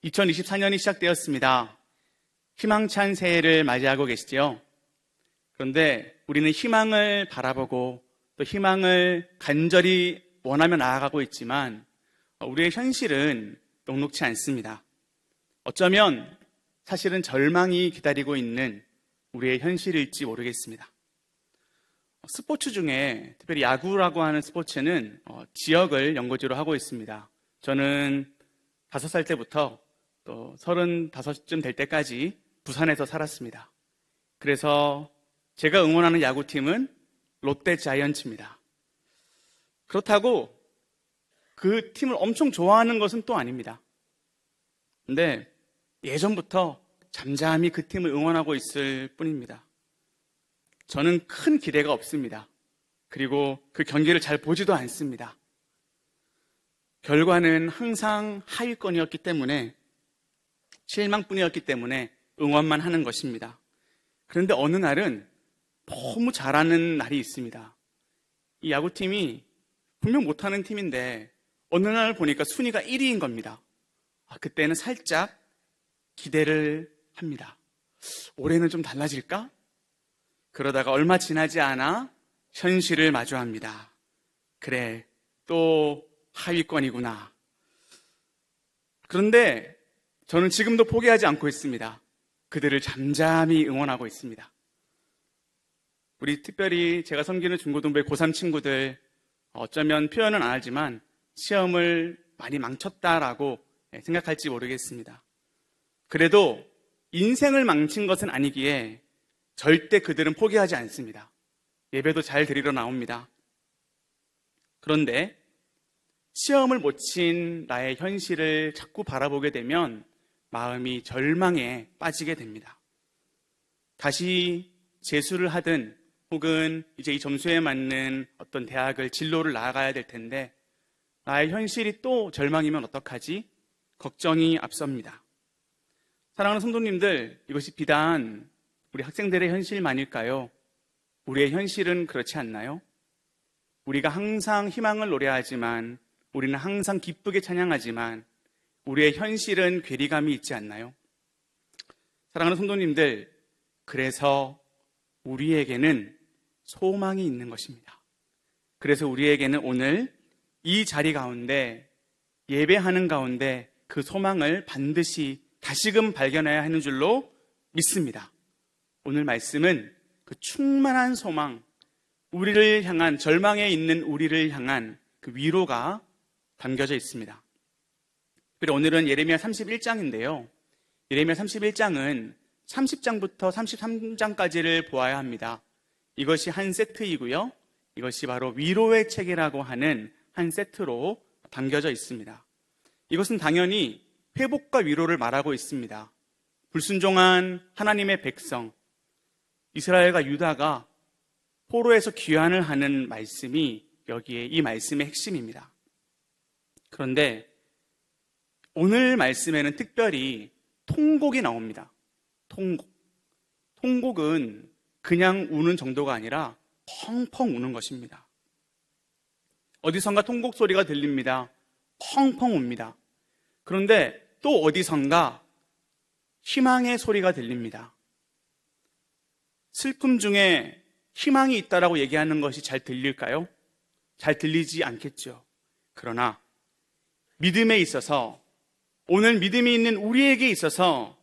2024년이 시작되었습니다. 희망찬 새해를 맞이하고 계시죠? 그런데 우리는 희망을 바라보고 또 희망을 간절히 원하며 나아가고 있지만 우리의 현실은 녹록치 않습니다. 어쩌면 사실은 절망이 기다리고 있는 우리의 현실일지 모르겠습니다. 스포츠 중에 특별히 야구라고 하는 스포츠는 지역을 연고지로 하고 있습니다. 저는 5살 때부터 또 35쯤 될 때까지 부산에서 살았습니다. 그래서 제가 응원하는 야구팀은 롯데 자이언츠입니다. 그렇다고 그 팀을 엄청 좋아하는 것은 또 아닙니다. 근데 예전부터 잠잠히 그 팀을 응원하고 있을 뿐입니다. 저는 큰 기대가 없습니다. 그리고 그 경기를 잘 보지도 않습니다. 결과는 항상 하위권이었기 때문에, 실망뿐이었기 때문에 응원만 하는 것입니다. 그런데 어느 날은 너무 잘하는 날이 있습니다. 이 야구팀이 분명 못하는 팀인데 어느 날 보니까 순위가 1위인 겁니다. 그때는 살짝 기대를 합니다. 올해는 좀 달라질까? 그러다가 얼마 지나지 않아 현실을 마주합니다. 그래, 또 하위권이구나. 그런데 저는 지금도 포기하지 않고 있습니다. 그들을 잠잠히 응원하고 있습니다. 우리 특별히 제가 섬기는 중고등부의 고3 친구들, 어쩌면 표현은 안 하지만 시험을 많이 망쳤다라고 생각할지 모르겠습니다. 그래도 인생을 망친 것은 아니기에 절대 그들은 포기하지 않습니다. 예배도 잘 드리러 나옵니다. 그런데 시험을 못 친 나의 현실을 자꾸 바라보게 되면 마음이 절망에 빠지게 됩니다. 다시 재수를 하든 혹은 이제 이 점수에 맞는 어떤 대학을 진로를 나아가야 될 텐데 나의 현실이 또 절망이면 어떡하지? 걱정이 앞섭니다. 사랑하는 성도님들, 이것이 비단 우리 학생들의 현실만일까요? 우리의 현실은 그렇지 않나요? 우리가 항상 희망을 노래하지만, 우리는 항상 기쁘게 찬양하지만 우리의 현실은 괴리감이 있지 않나요? 사랑하는 성도님들, 그래서 우리에게는 소망이 있는 것입니다. 그래서 우리에게는 오늘 이 자리 가운데, 예배하는 가운데 그 소망을 반드시 다시금 발견해야 하는 줄로 믿습니다. 오늘 말씀은 그 충만한 소망, 우리를 향한, 절망에 있는 우리를 향한 그 위로가 담겨져 있습니다. 그리고 오늘은 예레미야 31장인데요. 예레미야 31장은 30장부터 33장까지를 보아야 합니다. 이것이 한 세트이고요. 이것이 바로 위로의 책이라고 하는 한 세트로 담겨져 있습니다. 이것은 당연히 회복과 위로를 말하고 있습니다. 불순종한 하나님의 백성, 이스라엘과 유다가 포로에서 귀환을 하는 말씀이 여기에 이 말씀의 핵심입니다. 그런데 오늘 말씀에는 특별히 통곡이 나옵니다. 통곡은 그냥 우는 정도가 아니라 펑펑 우는 것입니다. 어디선가 통곡 소리가 들립니다. 펑펑 웁니다. 그런데 또 어디선가 희망의 소리가 들립니다. 슬픔 중에 희망이 있다라고 얘기하는 것이 잘 들릴까요? 잘 들리지 않겠죠. 그러나 믿음에 있어서, 오늘 믿음이 있는 우리에게 있어서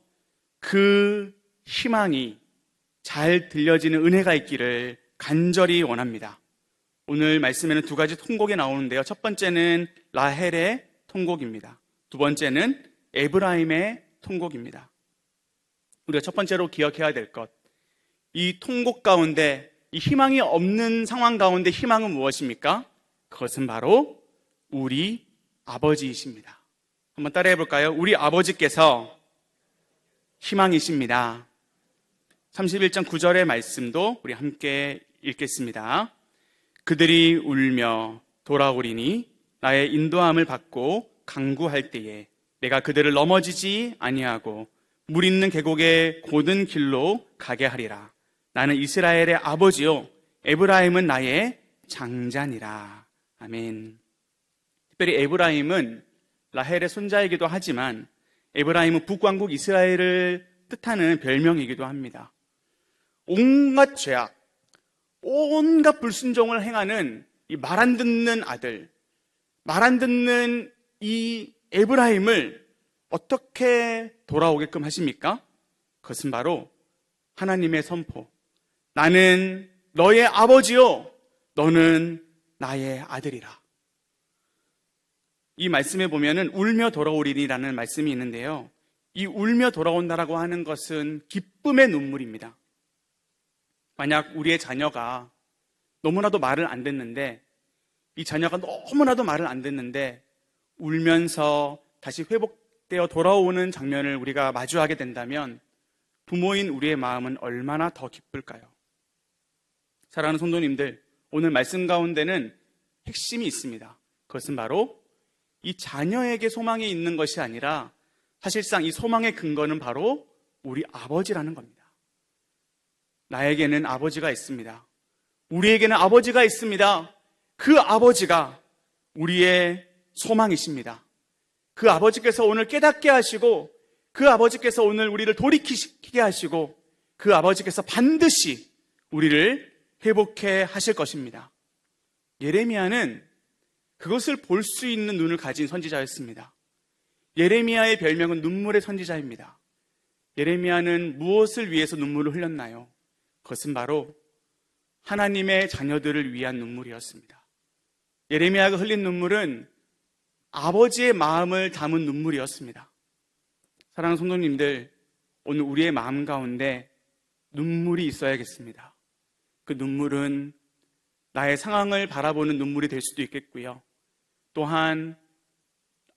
그 희망이 잘 들려지는 은혜가 있기를 간절히 원합니다. 오늘 말씀에는 2가지 통곡이 나오는데요. 첫 번째는 라헬의 통곡입니다. 두 번째는 에브라임의 통곡입니다. 우리가 첫 번째로 기억해야 될 것, 이 통곡 가운데, 이 희망이 없는 상황 가운데 희망은 무엇입니까? 그것은 바로 우리 아버지이십니다. 한번 따라해 볼까요? 우리 아버지께서 희망이십니다. 31장 9절의 말씀도 우리 함께 읽겠습니다. 그들이 울며 돌아오리니 나의 인도함을 받고 강구할 때에 내가 그들을 넘어지지 아니하고 물 있는 계곡의 곧은 길로 가게 하리라. 나는 이스라엘의 아버지요 에브라임은 나의 장자니라. 아멘. 특별히 에브라임은 라헬의 손자이기도 하지만 에브라임은 북왕국 이스라엘을 뜻하는 별명이기도 합니다. 온갖 죄악, 온갖 불순종을 행하는 이 말 안 듣는 아들, 말 안 듣는 이 에브라임을 어떻게 돌아오게끔 하십니까? 그것은 바로 하나님의 선포. 나는 너의 아버지요, 너는 나의 아들이라. 이 말씀에 보면은 울며 돌아오리니라는 말씀이 있는데요. 이 울며 돌아온다라고 하는 것은 기쁨의 눈물입니다. 만약 우리의 자녀가 너무나도 말을 안 듣는데, 이 자녀가 너무나도 말을 안 듣는데 울면서 다시 회복되어 돌아오는 장면을 우리가 마주하게 된다면 부모인 우리의 마음은 얼마나 더 기쁠까요? 사랑하는 성도님들, 오늘 말씀 가운데는 핵심이 있습니다. 그것은 바로 이 자녀에게 소망이 있는 것이 아니라 사실상 이 소망의 근거는 바로 우리 아버지라는 겁니다. 나에게는 아버지가 있습니다. 우리에게는 아버지가 있습니다. 그 아버지가 우리의 소망이십니다. 그 아버지께서 오늘 깨닫게 하시고, 그 아버지께서 오늘 우리를 돌이키게 하시고, 그 아버지께서 반드시 우리를 회복해 하실 것입니다. 예레미야는 그것을 볼 수 있는 눈을 가진 선지자였습니다. 예레미야의 별명은 눈물의 선지자입니다. 예레미야는 무엇을 위해서 눈물을 흘렸나요? 그것은 바로 하나님의 자녀들을 위한 눈물이었습니다. 예레미야가 흘린 눈물은 아버지의 마음을 담은 눈물이었습니다. 사랑하는 성도님들, 오늘 우리의 마음 가운데 눈물이 있어야겠습니다. 그 눈물은 나의 상황을 바라보는 눈물이 될 수도 있겠고요. 또한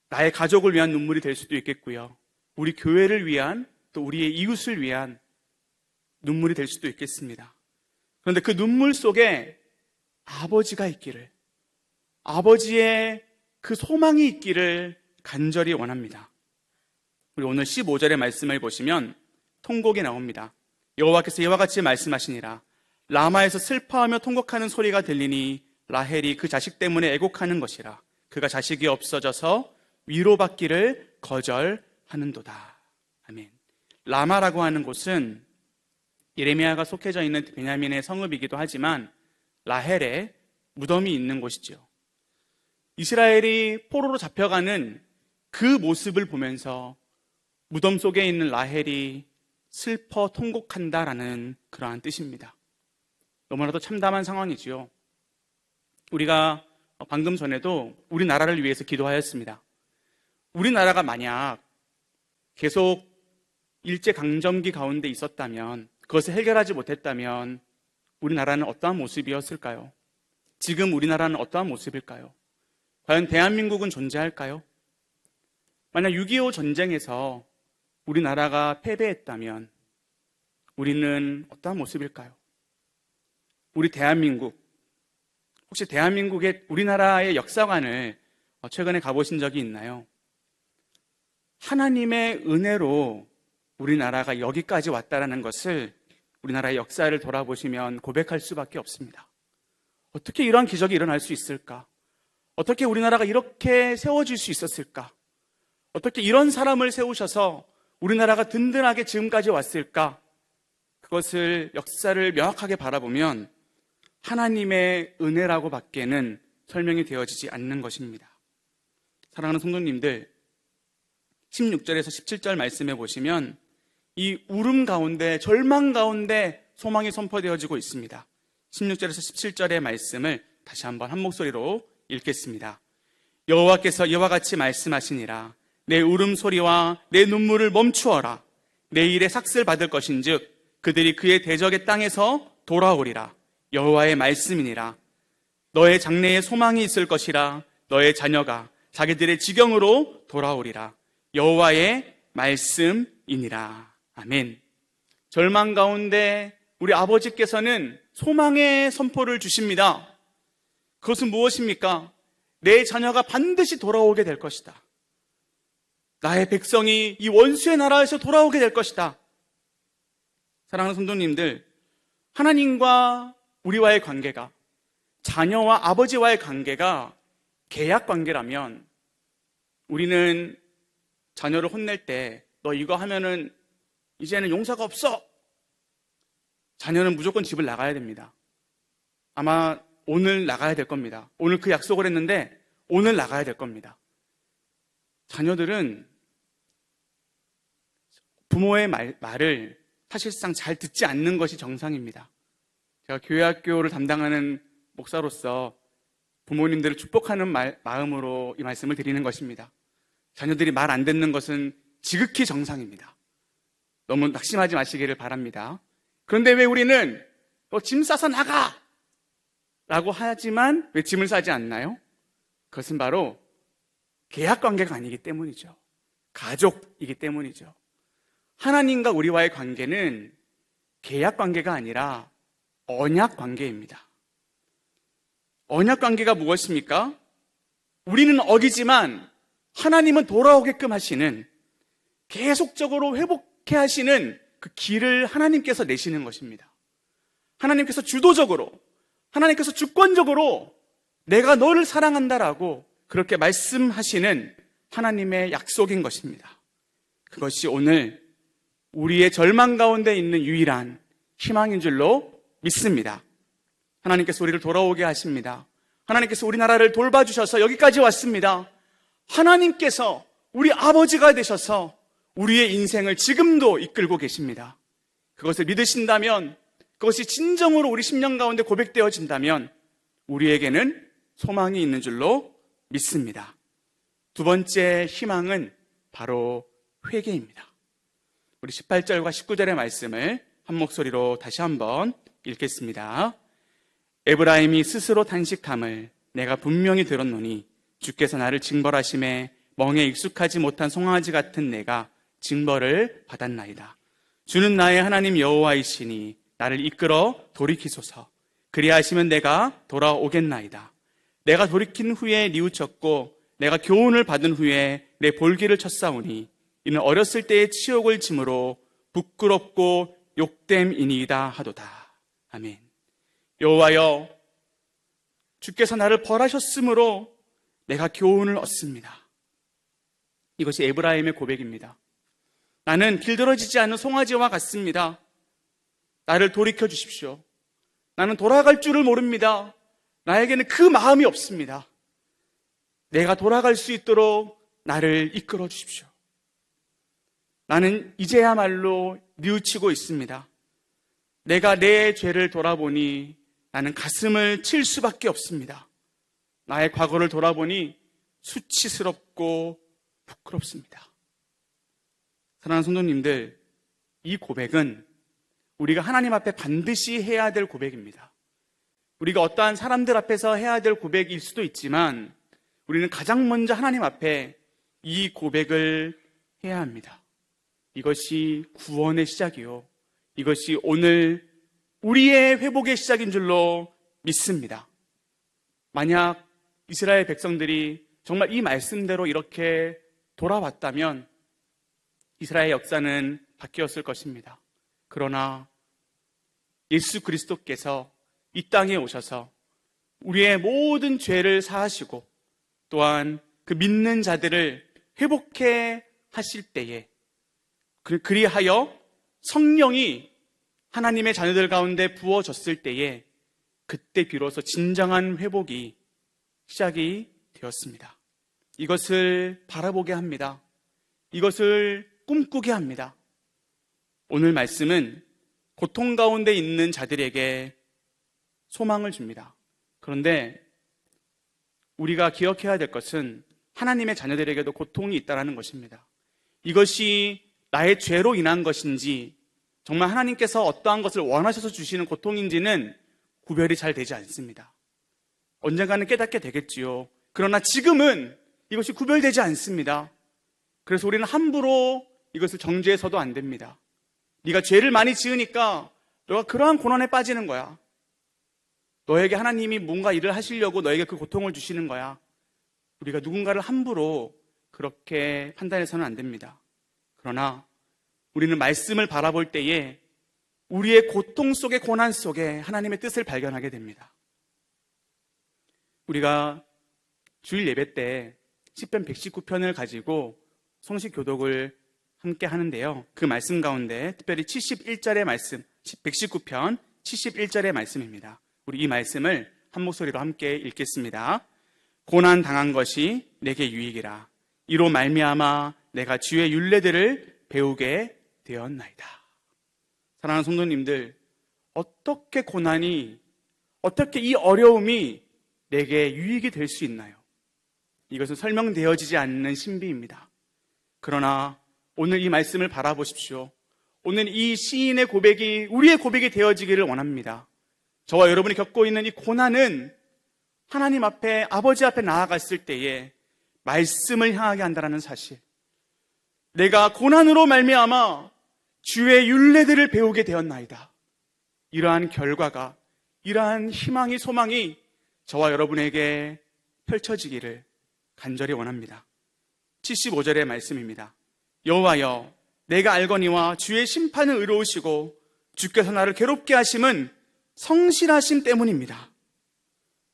나의 가족을 위한 눈물이 될 수도 있겠고요. 우리 교회를 위한, 또 우리의 이웃을 위한 눈물이 될 수도 있겠습니다. 그런데 그 눈물 속에 아버지가 있기를, 아버지의 그 소망이 있기를 간절히 원합니다. 우리 오늘 15절의 말씀을 보시면 통곡이 나옵니다. 여호와께서 이와 같이 말씀하시니라. 라마에서 슬퍼하며 통곡하는 소리가 들리니 라헬이 그 자식 때문에 애곡하는 것이라. 그가 자식이 없어져서 위로받기를 거절하는도다. 아멘. 라마라고 하는 곳은 예레미야가 속해져 있는 베냐민의 성읍이기도 하지만 라헬의 무덤이 있는 곳이죠. 이스라엘이 포로로 잡혀가는 그 모습을 보면서 무덤 속에 있는 라헬이 슬퍼 통곡한다라는 그러한 뜻입니다. 너무나도 참담한 상황이지요. 우리가 방금 전에도 우리나라를 위해서 기도하였습니다. 우리나라가 만약 계속 일제강점기 가운데 있었다면, 그것을 해결하지 못했다면 우리나라는 어떠한 모습이었을까요? 지금 우리나라는 어떠한 모습일까요? 과연 대한민국은 존재할까요? 만약 6.25 전쟁에서 우리나라가 패배했다면 우리는 어떠한 모습일까요? 우리 대한민국, 혹시 대한민국의 우리나라의 역사관을 최근에 가보신 적이 있나요? 하나님의 은혜로 우리나라가 여기까지 왔다는 것을 우리나라의 역사를 돌아보시면 고백할 수밖에 없습니다. 어떻게 이러한 기적이 일어날 수 있을까? 어떻게 우리나라가 이렇게 세워질 수 있었을까? 어떻게 이런 사람을 세우셔서 우리나라가 든든하게 지금까지 왔을까? 그것을 역사를 명확하게 바라보면 하나님의 은혜라고 밖에는 설명이 되어지지 않는 것입니다. 사랑하는 성도님들, 16절에서 17절 말씀해 보시면 이 울음 가운데, 절망 가운데 소망이 선포되어지고 있습니다. 16절에서 17절의 말씀을 다시 한번 한 목소리로 읽겠습니다. 여호와께서 이와 같이 말씀하시니라. 내 울음소리와 내 눈물을 멈추어라. 내 일에 삭슬 받을 것인즉 그들이 그의 대적의 땅에서 돌아오리라. 여호와의 말씀이니라. 너의 장래에 소망이 있을 것이라. 너의 자녀가 자기들의 지경으로 돌아오리라. 여호와의 말씀이니라. 아멘. 절망 가운데 우리 아버지께서는 소망의 선포를 주십니다. 그것은 무엇입니까? 내 자녀가 반드시 돌아오게 될 것이다. 나의 백성이 이 원수의 나라에서 돌아오게 될 것이다. 사랑하는 성도님들, 하나님과 우리와의 관계가, 자녀와 아버지와의 관계가 계약 관계라면 우리는 자녀를 혼낼 때 너 이거 하면은 이제는 용서가 없어. 자녀는 무조건 집을 나가야 됩니다. 아마 오늘 나가야 될 겁니다. 오늘 그 약속을 했는데 오늘 나가야 될 겁니다. 자녀들은 부모의 말을 사실상 잘 듣지 않는 것이 정상입니다. 제가 교회학교를 담당하는 목사로서 부모님들을 축복하는 마음으로 이 말씀을 드리는 것입니다. 자녀들이 말 안 듣는 것은 지극히 정상입니다. 너무 낙심하지 마시기를 바랍니다. 그런데 왜 우리는 너 짐 싸서 나가! 라고 하지만 왜 짐을 싸지 않나요? 그것은 바로 계약 관계가 아니기 때문이죠. 가족이기 때문이죠. 하나님과 우리와의 관계는 계약 관계가 아니라 언약 관계입니다. 언약 관계가 무엇입니까? 우리는 어기지만 하나님은 돌아오게끔 하시는, 계속적으로 회복해 하시는 그 길을 하나님께서 내시는 것입니다. 하나님께서 주도적으로, 하나님께서 주권적으로 내가 너를 사랑한다라고 그렇게 말씀하시는 하나님의 약속인 것입니다. 그것이 오늘 우리의 절망 가운데 있는 유일한 희망인 줄로 믿습니다. 하나님께서 우리를 돌아오게 하십니다. 하나님께서 우리나라를 돌봐주셔서 여기까지 왔습니다. 하나님께서 우리 아버지가 되셔서 우리의 인생을 지금도 이끌고 계십니다. 그것을 믿으신다면, 그것이 진정으로 우리 심령 가운데 고백되어진다면 우리에게는 소망이 있는 줄로 믿습니다. 두 번째 희망은 바로 회개입니다. 우리 18절과 19절의 말씀을 한 목소리로 다시 한번 읽겠습니다. 에브라임이 스스로 탄식함을 내가 분명히 들었노니 주께서 나를 징벌하심에 멍에 익숙하지 못한 송아지 같은 내가 징벌을 받았나이다. 주는 나의 하나님 여호와이시니 나를 이끌어 돌이키소서. 그리하시면 내가 돌아오겠나이다. 내가 돌이킨 후에 뉘우쳤고 내가 교훈을 받은 후에 내 볼기를 쳤사오니 이는 어렸을 때의 치욕을 짐으로 부끄럽고 욕됨이니이다 하도다. 아멘. 여호와여, 주께서 나를 벌하셨으므로 내가 교훈을 얻습니다. 이것이 에브라임의 고백입니다. 나는 길들어지지 않는 송아지와 같습니다. 나를 돌이켜 주십시오. 나는 돌아갈 줄을 모릅니다. 나에게는 그 마음이 없습니다. 내가 돌아갈 수 있도록 나를 이끌어 주십시오. 나는 이제야말로 뉘우치고 있습니다. 내가 내 죄를 돌아보니 나는 가슴을 칠 수밖에 없습니다. 나의 과거를 돌아보니 수치스럽고 부끄럽습니다. 사랑하는 성도님들, 이 고백은 우리가 하나님 앞에 반드시 해야 될 고백입니다. 우리가 어떠한 사람들 앞에서 해야 될 고백일 수도 있지만 우리는 가장 먼저 하나님 앞에 이 고백을 해야 합니다. 이것이 구원의 시작이요, 이것이 오늘 우리의 회복의 시작인 줄로 믿습니다. 만약 이스라엘 백성들이 정말 이 말씀대로 이렇게 돌아왔다면 이스라엘 역사는 바뀌었을 것입니다. 그러나 예수 그리스도께서 이 땅에 오셔서 우리의 모든 죄를 사하시고 또한 그 믿는 자들을 회복해 하실 때에, 그리하여 성령이 하나님의 자녀들 가운데 부어졌을 때에 그때 비로소 진정한 회복이 시작이 되었습니다. 이것을 바라보게 합니다. 이것을 꿈꾸게 합니다. 오늘 말씀은 고통 가운데 있는 자들에게 소망을 줍니다. 그런데 우리가 기억해야 될 것은 하나님의 자녀들에게도 고통이 있다는 것입니다. 이것이 나의 죄로 인한 것인지 정말 하나님께서 어떠한 것을 원하셔서 주시는 고통인지는 구별이 잘 되지 않습니다. 언젠가는 깨닫게 되겠지요. 그러나 지금은 이것이 구별되지 않습니다. 그래서 우리는 함부로 이것을 정죄해서도 안 됩니다. 네가 죄를 많이 지으니까 너가 그러한 고난에 빠지는 거야. 너에게 하나님이 뭔가 일을 하시려고 너에게 그 고통을 주시는 거야. 우리가 누군가를 함부로 그렇게 판단해서는 안 됩니다. 그러나 우리는 말씀을 바라볼 때에 우리의 고통 속의 고난 속에 하나님의 뜻을 발견하게 됩니다. 우리가 주일 예배 때 시편 119편을 가지고 성식 교독을 함께 하는데요. 그 말씀 가운데 특별히 71절의 말씀, 119편 71절의 말씀입니다. 우리 이 말씀을 한 목소리로 함께 읽겠습니다. 고난 당한 것이 내게 유익이라. 이로 말미암아 내가 주의 율례들을 배우게 되었나이다. 사랑하는 성도님들, 어떻게 고난이, 어떻게 이 어려움이 내게 유익이 될 수 있나요? 이것은 설명되어지지 않는 신비입니다. 그러나 오늘 이 말씀을 바라보십시오. 오늘 이 시인의 고백이 우리의 고백이 되어지기를 원합니다. 저와 여러분이 겪고 있는 이 고난은 하나님 앞에, 아버지 앞에 나아갔을 때에 말씀을 향하게 한다는 사실, 내가 고난으로 말미암아 주의 율례들을 배우게 되었나이다, 이러한 결과가, 이러한 희망이, 소망이 저와 여러분에게 펼쳐지기를 간절히 원합니다. 75절의 말씀입니다. 여호와여, 내가 알거니와 주의 심판은 의로우시고 주께서 나를 괴롭게 하심은 성실하심 때문입니다.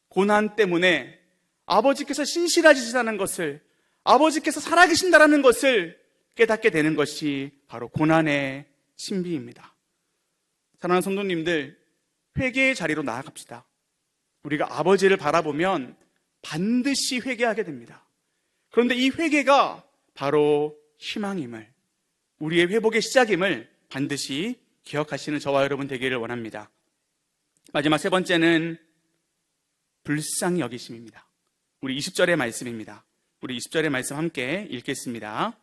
고난 때문에 아버지께서 신실하시다는 것을, 아버지께서 살아계신다는 것을 깨닫게 되는 것이 바로 고난의 신비입니다. 사랑하는 성도님들, 회개의 자리로 나아갑시다. 우리가 아버지를 바라보면 반드시 회개하게 됩니다. 그런데 이 회개가 바로 희망임을, 우리의 회복의 시작임을 반드시 기억하시는 저와 여러분 되기를 원합니다. 마지막 세 번째는 불쌍히 여기심입니다. 우리 20절의 말씀입니다. 우리 20절의 말씀 함께 읽겠습니다.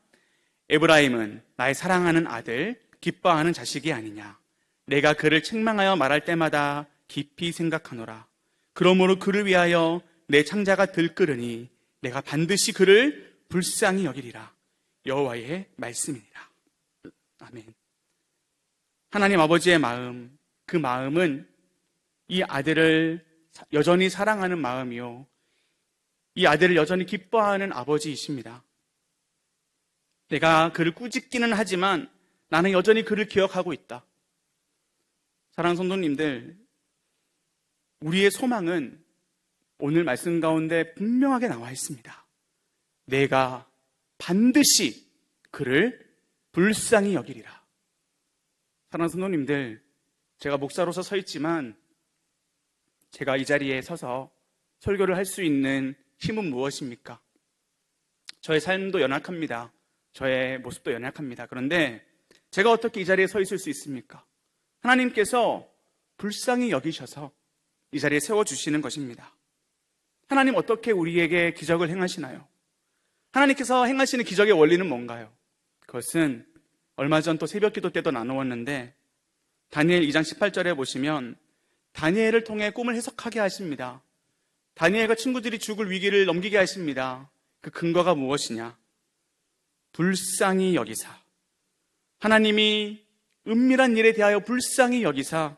에브라임은 나의 사랑하는 아들, 기뻐하는 자식이 아니냐. 내가 그를 책망하여 말할 때마다 깊이 생각하노라. 그러므로 그를 위하여 내 창자가 들끓으니 내가 반드시 그를 불쌍히 여기리라. 여호와의 말씀이니라. 아멘. 하나님 아버지의 마음, 그 마음은 이 아들을 여전히 사랑하는 마음이요, 이 아들을 여전히 기뻐하는 아버지이십니다. 내가 그를 꾸짖기는 하지만 나는 여전히 그를 기억하고 있다. 사랑하는 성도님들, 우리의 소망은 오늘 말씀 가운데 분명하게 나와 있습니다. 내가 반드시 그를 불쌍히 여기리라. 사랑하는 성도님들, 제가 목사로서 서 있지만 제가 이 자리에 서서 설교를 할 수 있는 힘은 무엇입니까? 저의 삶도 연약합니다. 저의 모습도 연약합니다. 그런데 제가 어떻게 이 자리에 서 있을 수 있습니까? 하나님께서 불쌍히 여기셔서 이 자리에 세워주시는 것입니다. 하나님 어떻게 우리에게 기적을 행하시나요? 하나님께서 행하시는 기적의 원리는 뭔가요? 그것은 얼마 전 또 새벽 기도 때도 나누었는데 다니엘 2장 18절에 보시면 다니엘을 통해 꿈을 해석하게 하십니다. 다니엘과 친구들이 죽을 위기를 넘기게 하십니다. 그 근거가 무엇이냐? 불쌍히 여기사, 하나님이 은밀한 일에 대하여 불쌍히 여기사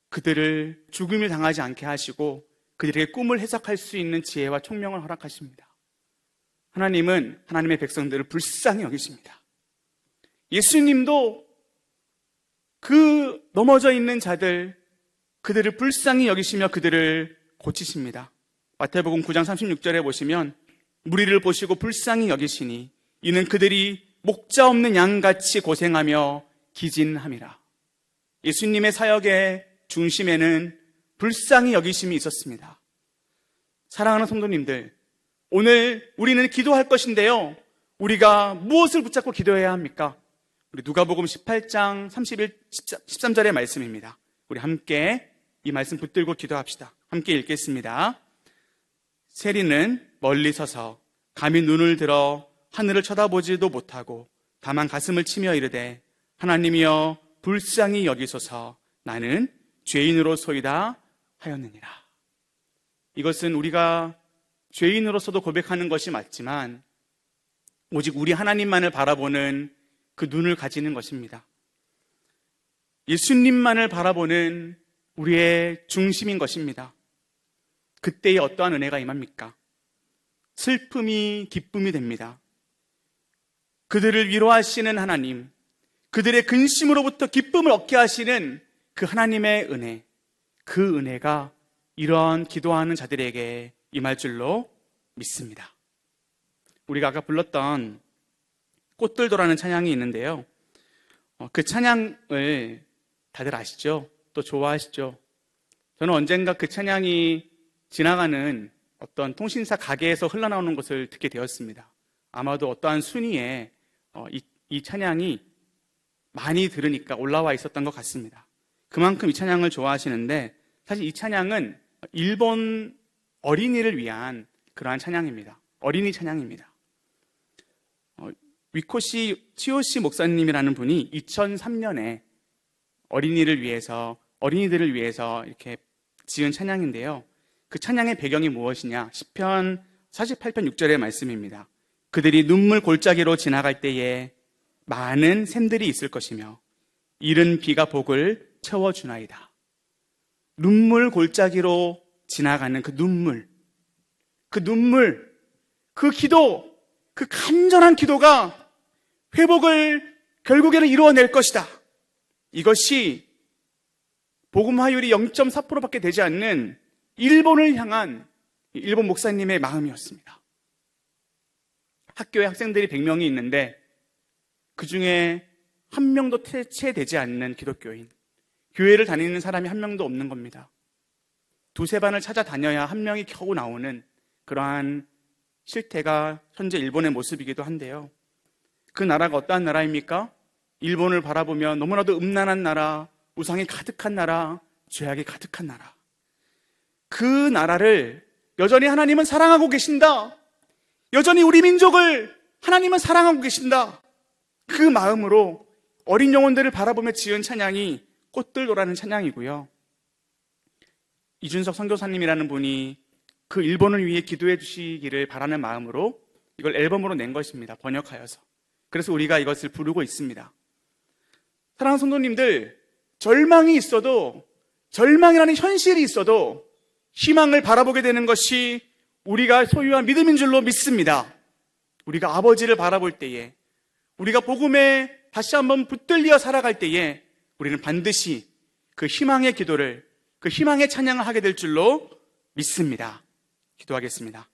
그들을 죽음을 당하지 않게 하시고 그들에게 꿈을 해석할 수 있는 지혜와 총명을 허락하십니다. 하나님은 하나님의 백성들을 불쌍히 여기십니다. 예수님도 그 넘어져 있는 자들, 그들을 불쌍히 여기시며 그들을 고치십니다. 마태복음 9장 36절에 보시면 무리를 보시고 불쌍히 여기시니 이는 그들이 목자 없는 양같이 고생하며 기진함이라. 예수님의 사역의 중심에는 불쌍히 여기심이 있었습니다. 사랑하는 성도님들, 오늘 우리는 기도할 것인데요, 우리가 무엇을 붙잡고 기도해야 합니까? 우리 누가복음 18장 13절의 말씀입니다. 우리 함께 이 말씀 붙들고 기도합시다. 함께 읽겠습니다. 세리는 멀리 서서 감히 눈을 들어 하늘을 쳐다보지도 못하고 다만 가슴을 치며 이르되 하나님이여 불쌍히 여기소서, 나는 죄인으로소이다 하였느니라. 이것은 우리가 죄인으로서도 고백하는 것이 맞지만 오직 우리 하나님만을 바라보는 그 눈을 가지는 것입니다. 예수님만을 바라보는 우리의 중심인 것입니다. 그때에 어떠한 은혜가 임합니까? 슬픔이 기쁨이 됩니다. 그들을 위로하시는 하나님, 그들의 근심으로부터 기쁨을 얻게 하시는 그 하나님의 은혜, 그 은혜가 이러한 기도하는 자들에게 임할 줄로 믿습니다. 우리가 아까 불렀던 꽃들도라는 찬양이 있는데요. 그 찬양을 다들 아시죠? 또 좋아하시죠? 저는 언젠가 그 찬양이 지나가는 어떤 통신사 가게에서 흘러나오는 것을 듣게 되었습니다. 아마도 어떠한 순위에 이 찬양이 많이 들으니까 올라와 있었던 것 같습니다. 그만큼 이 찬양을 좋아하시는데, 사실 이 찬양은 일본 어린이를 위한 그러한 찬양입니다. 어린이 찬양입니다. 위코시 치요시 목사님이라는 분이 2003년에 어린이들을 위해서 이렇게 지은 찬양인데요. 그 찬양의 배경이 무엇이냐? 시편 48편 6절의 말씀입니다. 그들이 눈물 골짜기로 지나갈 때에 많은 샘들이 있을 것이며 이른 비가 복을 채워주나이다. 눈물 골짜기로 지나가는 그 눈물, 그 기도, 그 간절한 기도가 회복을 결국에는 이루어낼 것이다. 이것이 복음 화율이 0.4%밖에 되지 않는 일본을 향한 일본 목사님의 마음이었습니다. 학교에 학생들이 100명이 있는데 그 중에 한 명도 채되지 않는 기독교인, 교회를 다니는 사람이 한 명도 없는 겁니다. 두세 반을 찾아다녀야 한 명이 겨우 나오는 그러한 실태가 현재 일본의 모습이기도 한데요. 그 나라가 어떠한 나라입니까? 일본을 바라보면 너무나도 음란한 나라, 우상이 가득한 나라, 죄악이 가득한 나라. 그 나라를 여전히 하나님은 사랑하고 계신다. 여전히 우리 민족을 하나님은 사랑하고 계신다. 그 마음으로 어린 영혼들을 바라보며 지은 찬양이 꽃들도라는 찬양이고요. 이준석 선교사님이라는 분이 그 일본을 위해 기도해 주시기를 바라는 마음으로 이걸 앨범으로 낸 것입니다. 번역하여서. 그래서 우리가 이것을 부르고 있습니다. 사랑하는 성도님들, 절망이 있어도, 절망이라는 현실이 있어도 희망을 바라보게 되는 것이 우리가 소유한 믿음인 줄로 믿습니다. 우리가 아버지를 바라볼 때에, 우리가 복음에 다시 한번 붙들려 살아갈 때에 우리는 반드시 그 희망의 기도를, 그 희망의 찬양을 하게 될 줄로 믿습니다. 기도하겠습니다.